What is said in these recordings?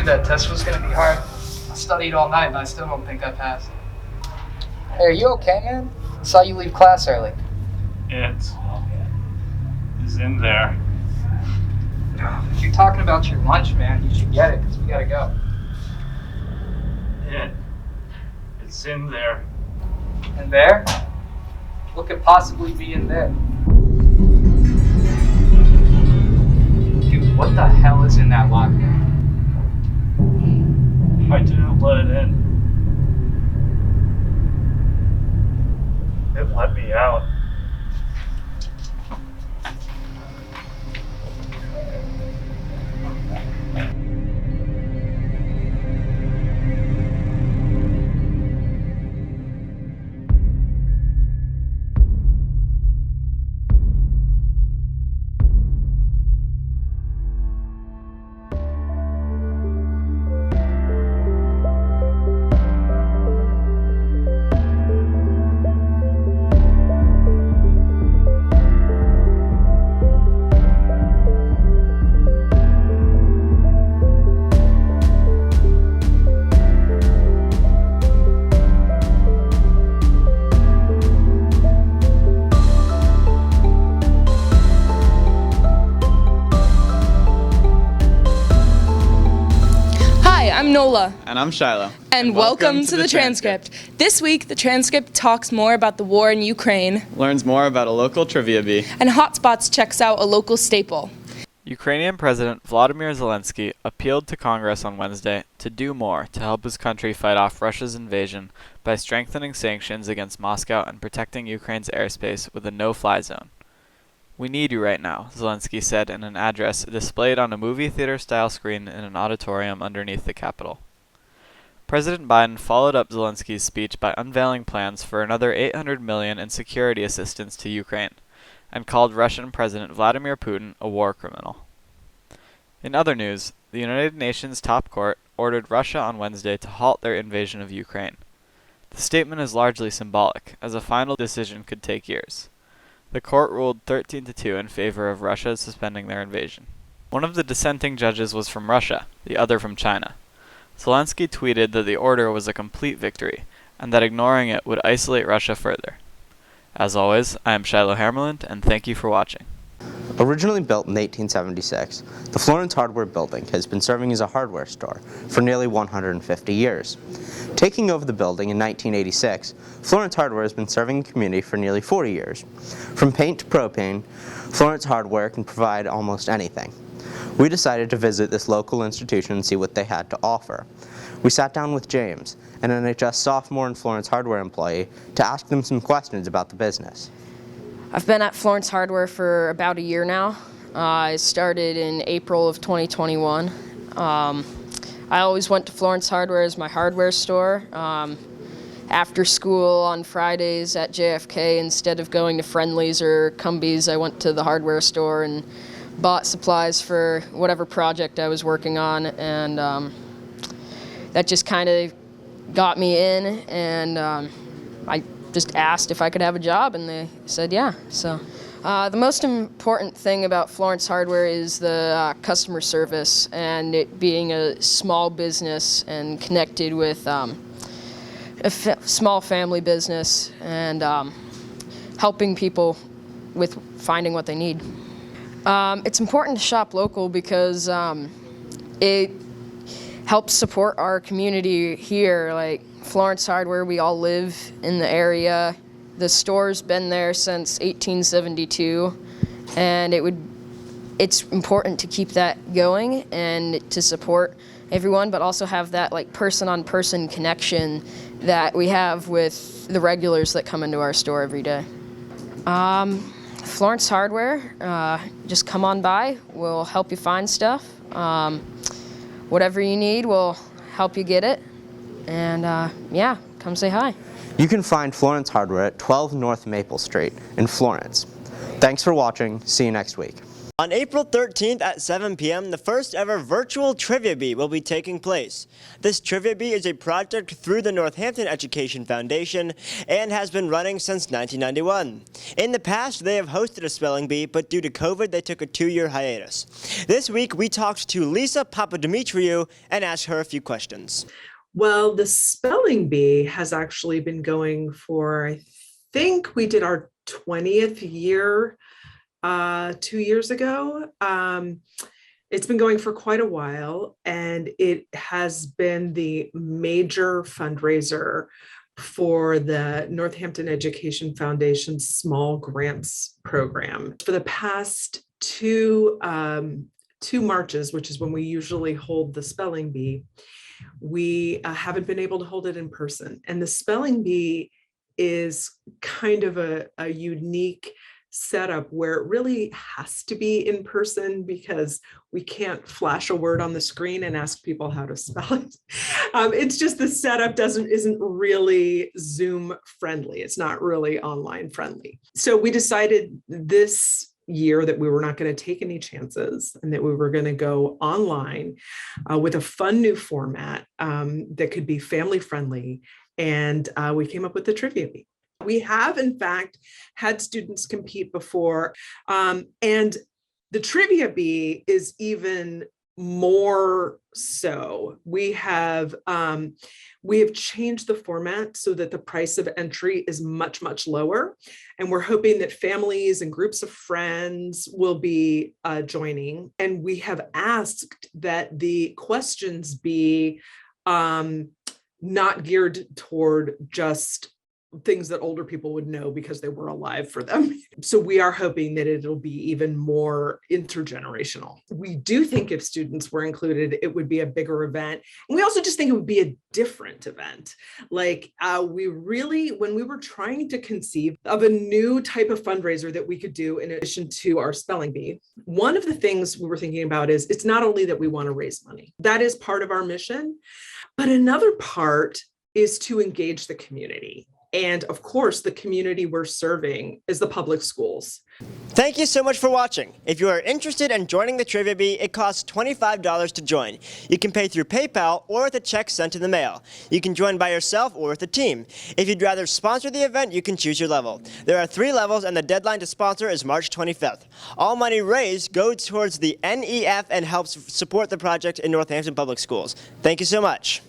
that test was going to be hard. I studied all night and I still don't think I passed. Hey, are you okay, man? I saw you leave class early. It is in there. If you're talking about your lunch, man, you should get it because we got to go. It's in there. In there? What could possibly be in there? Dude, what the hell is in that locker? I didn't let it in. It let me out. I'm Nola. And I'm Shiloh. And welcome to the Transcript. This week, the Transcript talks more about the war in Ukraine, Learns more about a local trivia bee, and Hotspots checks out a local staple. Ukrainian President Volodymyr Zelensky appealed to Congress on Wednesday to do more to help his country fight off Russia's invasion by strengthening sanctions against Moscow and protecting Ukraine's airspace with a no-fly zone. "We need you right now," Zelensky said in an address displayed on a movie theater-style screen in an auditorium underneath the Capitol. President Biden followed up Zelensky's speech by unveiling plans for another $800 million in security assistance to Ukraine, and called Russian President Vladimir Putin a war criminal. In other news, the United Nations top court ordered Russia on Wednesday to halt their invasion of Ukraine. The statement is largely symbolic, as a final decision could take years. The court ruled 13-2 in favor of Russia suspending their invasion. One of the dissenting judges was from Russia, the other from China. Zelensky tweeted that the order was a complete victory, and that ignoring it would isolate Russia further. As always, I am Shiloh Hermeland, and thank you for watching. Originally built in 1876, the Florence Hardware building has been serving as a hardware store for nearly 150 years. Taking over the building in 1986, Florence Hardware has been serving the community for nearly 40 years. From paint to propane, Florence Hardware can provide almost anything. We decided to visit this local institution and see what they had to offer. We sat down with James, an NHS sophomore and Florence Hardware employee, to ask them some questions about the business. I've been at Florence Hardware for about a year now. I started in April of 2021. I always went to Florence Hardware as my hardware store. After school on Fridays at JFK, instead of going to Friendly's or Cumbies, I went to the hardware store and bought supplies for whatever project I was working on, and that just kind of got me in, and I just asked if I could have a job, and they said yeah. So the most important thing about Florence Hardware is the customer service, and it being a small business and connected with a small family business, and helping people with finding what they need. It's important to shop local because it helps support our community here. Like Florence Hardware, we all live in the area. The store's been there since 1872, and it's important to keep that going and to support everyone, but also have that like person-on-person connection that we have with the regulars that come into our store every day. Florence Hardware, just come on by. We'll help you find stuff. Whatever you need, we'll help you get it. And yeah, come say hi. You can find Florence Hardware at 12 North Maple Street in Florence. Thanks for watching. See you next week. On April 13th at 7 p.m., the first ever virtual Trivia Bee will be taking place. This Trivia Bee is a project through the Northampton Education Foundation and has been running since 1991. In the past, they have hosted a spelling bee, but due to COVID, they took a 2-year hiatus. This week, we talked to Lisa Papadimitriou and asked her a few questions. Well, the spelling bee has actually been going for, I think we did our 20th year 2 years ago. It's been going for quite a while, and it has been the major fundraiser for the Northampton Education Foundation's Small Grants Program. For the past two marches, which is when we usually hold the spelling bee, we haven't been able to hold it in person. And the spelling bee is kind of a unique setup where it really has to be in person because we can't flash a word on the screen and ask people how to spell it. It's just the setup isn't really Zoom friendly. It's not really online friendly. So we decided this year that we were not going to take any chances and that we were going to go online with a fun new format that could be family friendly. And we came up with the Trivia Bee. We have, in fact, had students compete before, and the Trivia Bee is even more so. We have changed the format so that the price of entry is much, much lower, and we're hoping that families and groups of friends will be joining. And we have asked that the questions be not geared toward just things that older people would know because they were alive for them. So we are hoping that it'll be even more intergenerational. We do think if students were included, it would be a bigger event. And we also just think it would be a different event. Like when we were trying to conceive of a new type of fundraiser that we could do in addition to our spelling bee, one of the things we were thinking about is it's not only that we want to raise money. That is part of our mission, but another part is to engage the community. And of course, the community we're serving is the public schools. Thank you so much for watching. If you are interested in joining the Trivia Bee, it costs $25 to join. You can pay through PayPal or with a check sent in the mail. You can join by yourself or with a team. If you'd rather sponsor the event, you can choose your level. There are 3 levels and the deadline to sponsor is March 25th. All money raised goes towards the NEF and helps support the project in Northampton Public Schools. Thank you so much.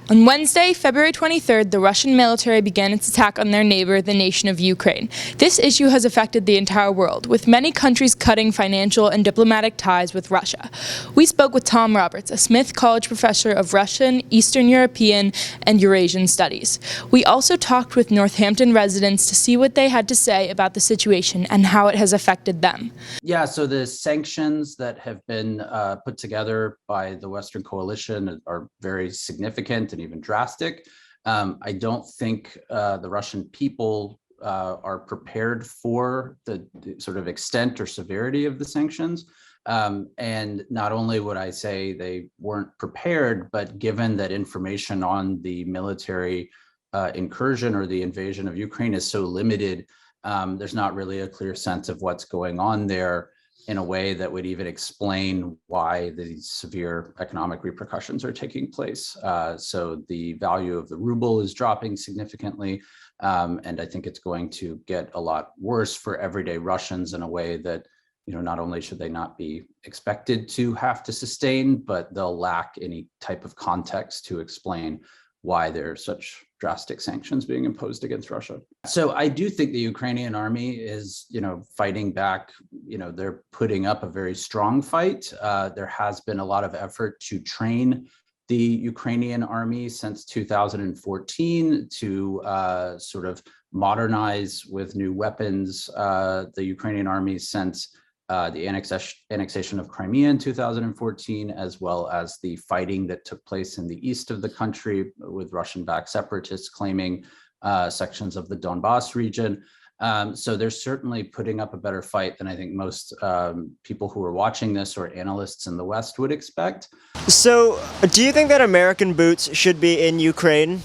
On Wednesday, February 23rd, the Russian military began its attack on their neighbor, the nation of Ukraine. This issue has affected the entire world, with many countries cutting financial and diplomatic ties with Russia. We spoke with Tom Roberts, a Smith College professor of Russian, Eastern European, and Eurasian studies. We also talked with Northampton residents to see what they had to say about the situation and how it has affected them. Yeah, so the sanctions that have been put together by the Western coalition are very significant and even drastic. I don't think the Russian people are prepared for the sort of extent or severity of the sanctions. And not only would I say they weren't prepared, but given that information on the military incursion or the invasion of Ukraine is so limited, there's not really a clear sense of what's going on there in a way that would even explain why these severe economic repercussions are taking place. So the value of the ruble is dropping significantly, and I think it's going to get a lot worse for everyday Russians in a way that, not only should they not be expected to have to sustain, but they'll lack any type of context to explain why there are such drastic sanctions being imposed against Russia. So I do think the Ukrainian army is, fighting back. They're putting up a very strong fight. There has been a lot of effort to train the Ukrainian army since 2014 to sort of modernize with new weapons the Ukrainian army since the annexation of Crimea in 2014, as well as the fighting that took place in the east of the country with Russian-backed separatists claiming sections of the Donbass region. So they're certainly putting up a better fight than I think most people who are watching this or analysts in the West would expect. So, do you think that American boots should be in Ukraine?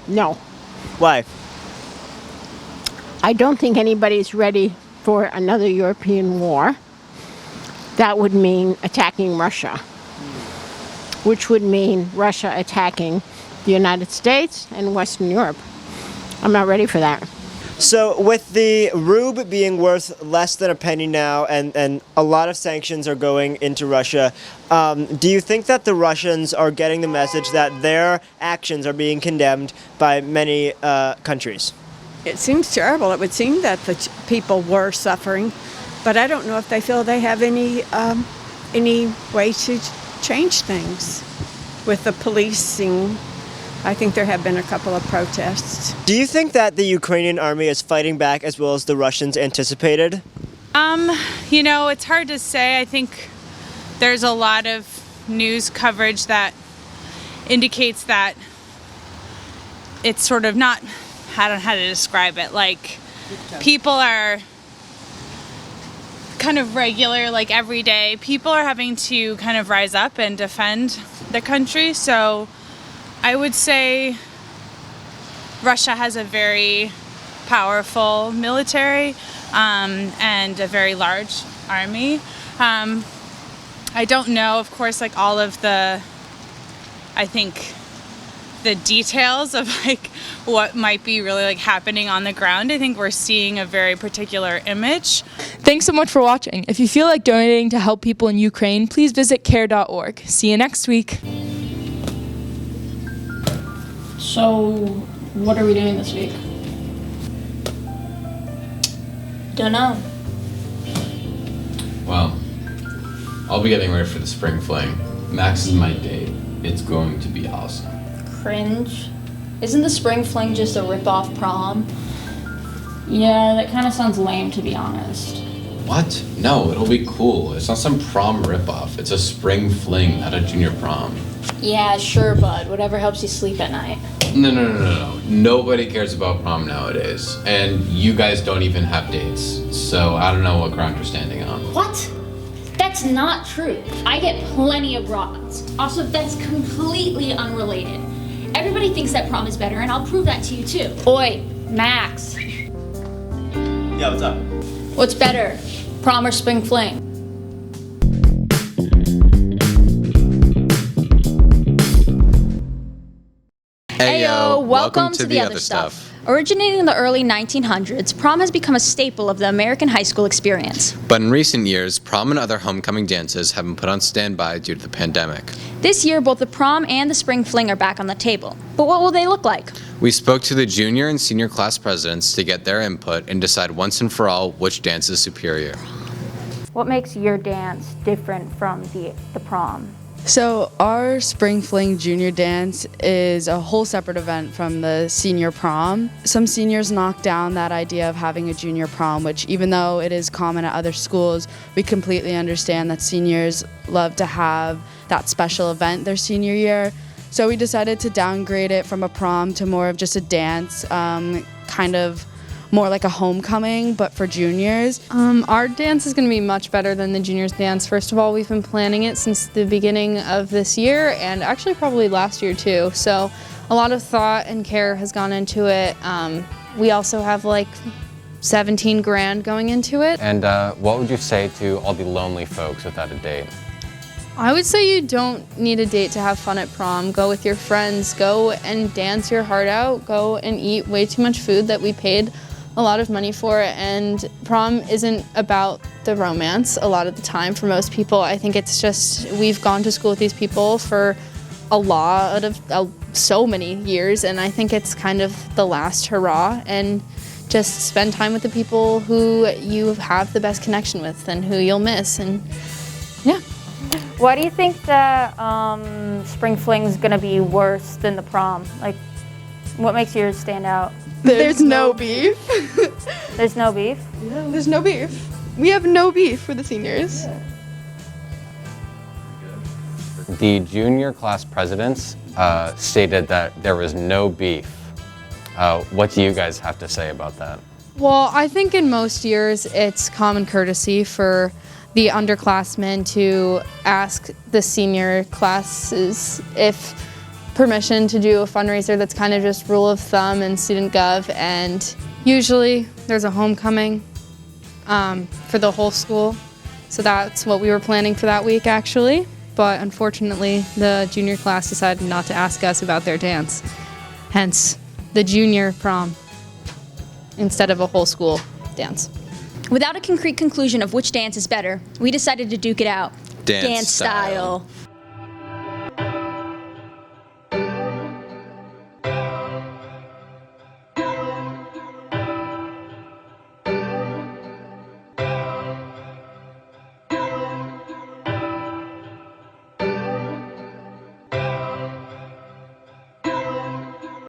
No, Why? I don't think anybody's ready for another European war. That would mean attacking Russia, which would mean Russia attacking the United States and Western Europe. I'm not ready for that. So, with the ruble being worth less than a penny now, and a lot of sanctions are going into Russia, do you think that the Russians are getting the message that their actions are being condemned by many countries? It seems terrible. It would seem that the people were suffering, but I don't know if they feel they have any way to change things with the policing. I think there have been a couple of protests. Do you think that the Ukrainian army is fighting back as well as the Russians anticipated? You know, it's hard to say. I think there's a lot of news coverage that indicates that it's sort of not, I don't know how to describe it, like people are kind of regular, like every day. People are having to kind of rise up and defend the country, so I would say Russia has a very powerful military and a very large army. I don't know, of course, like all of the, I think, the details of like what might be really like happening on the ground. I think we're seeing a very particular image. Thanks so much for watching. If you feel like donating to help people in Ukraine, please visit care.org. See you next week. So, what are we doing this week? Don't know. Well, I'll be getting ready for the spring fling. Max is my date. It's going to be awesome. Cringe. Isn't the spring fling just a rip-off prom? Yeah, that kind of sounds lame, to be honest. What? No, it'll be cool. It's not some prom ripoff. It's a spring fling, not a junior prom. Yeah, sure, bud. Whatever helps you sleep at night. No. Nobody cares about prom nowadays. And you guys don't even have dates. So I don't know what ground you're standing on. What? That's not true. I get plenty of broads. Also, that's completely unrelated. Everybody thinks that prom is better, and I'll prove that to you too. Oi, Max. Yeah, what's up? What's better, prom or spring fling? Heyo, welcome to the other stuff. Originating in the early 1900s, prom has become a staple of the American high school experience. But in recent years, prom and other homecoming dances have been put on standby due to the pandemic. This year, both the prom and the spring fling are back on the table. But what will they look like? We spoke to the junior and senior class presidents to get their input and decide once and for all which dance is superior. What makes your dance different from the prom? So our spring fling junior dance is a whole separate event from the senior prom. Some seniors knocked down that idea of having a junior prom, which even though it is common at other schools, we completely understand that seniors love to have that special event their senior year. So we decided to downgrade it from a prom to more of just a dance, kind of more like a homecoming, but for juniors. Our dance is going to be much better than the juniors dance. First of all, we've been planning it since the beginning of this year, and actually probably last year too. So a lot of thought and care has gone into it. We also have like 17 grand going into it. And what would you say to all the lonely folks without a date? I would say you don't need a date to have fun at prom. Go with your friends, go and dance your heart out, go and eat way too much food that we paid a lot of money for, and prom isn't about the romance a lot of the time for most people. I think it's just, we've gone to school with these people for a lot of so many years, and I think it's kind of the last hurrah, and just spend time with the people who you have the best connection with and who you'll miss, and yeah. Why do you think that spring fling is going to be worse than the prom? Like, what makes yours stand out? There's no beef. There's no beef? Yeah, there's no beef. We have no beef for the seniors. The junior class presidents stated that there was no beef. What do you guys have to say about that? Well, I think in most years it's common courtesy for the underclassmen to ask the senior classes if permission to do a fundraiser. That's kind of just rule of thumb in student gov, and usually there's a homecoming for the whole school. So that's what we were planning for that week actually, but unfortunately the junior class decided not to ask us about their dance. Hence the junior prom instead of a whole school dance. Without a concrete conclusion of which dance is better, we decided to duke it out. Dance style.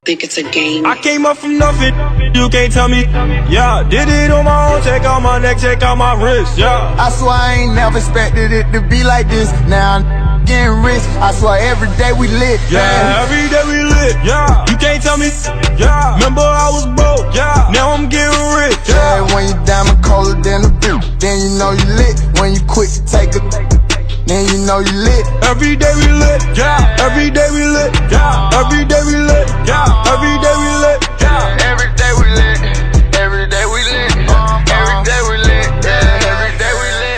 Think it's a game. I came up from nothing, you can't tell me. Yeah, did it on my own, check out my neck, check out my wrist. Yeah, I swear I ain't never expected it to be like this. Now I'm getting rich, I swear every day we lit. Yeah, every day we lit. Yeah, you can't tell me. Yeah, remember I was broke. Yeah, now I'm getting rich. Yeah, when you diamond colder than a bill, then you know you lit. When you quit to take a, then you know you lit. Every day we lit, yeah. Every day we lit, yeah. Every day we lit, yeah. Every day we lit, yeah. Every day we lit. Every day we lit. Every day we lit, yeah. Every day we lit.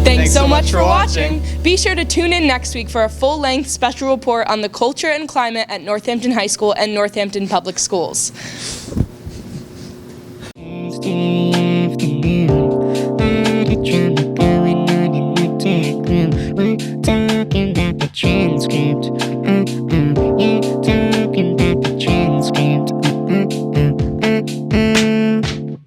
Thanks so much for watching. Be sure to tune in next week for a full-length special report on the culture and climate at Northampton High School and Northampton Public Schools.